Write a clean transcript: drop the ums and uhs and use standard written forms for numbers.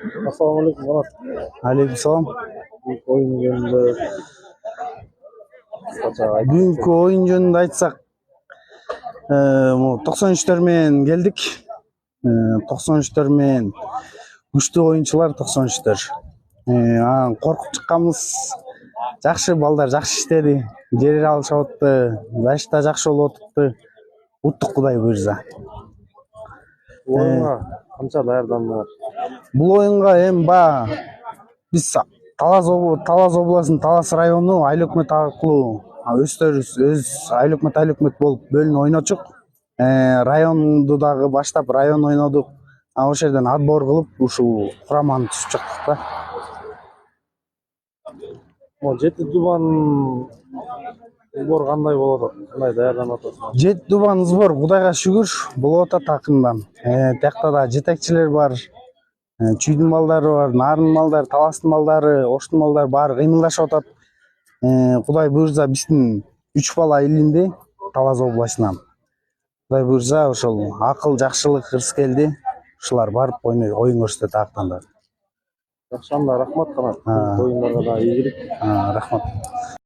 Assalamualaikum Murat. Алейкум. Bu oyun yönünde kısaca Бүгүнкү оюн жөнүндө айтсак, 93-төр менен келдик. 93-төр менен күчтүү оюнчулар 93-төр. Анан коркуп чыкканбыз. Жакшы балдар жакшы иштеди. Жерер алышып атты. Башта жакшы болуп атыптı. Уттук Кудай буйрса. oyuna kança daярдандыңар? Бул оюнга эми биз Талас областынын Талас району айыл өкмөт аркылуу өздөрүбүз өз айыл өкмөт болуп бөлүнүп ойночук. Районду дагы баштап район ойнодук. Ошол жерден отбор кылып ушул кураманы түзүп чыктык да. Жети дубан сбор кандай болуп атат? Кандай даярданып атасың? Жети дубан сбор Кудайга шүгүр болуп атат акырындан. Тиякта да жетекчилер бар. Чүйдүн балдары бар, нарын балдары, таластын балдары, оштун балдары баары кыймылдашып атат. Кудай буйрса биздин 3 бала илинде Талас областынан. Кудай буйрса ошол акыл, жакшылык, ырыс келди. Ушулар барып оюн көрсөтөт актанда. Жакшы анда рахмат канат. Oyunlarga da ийгилик. Рахмат.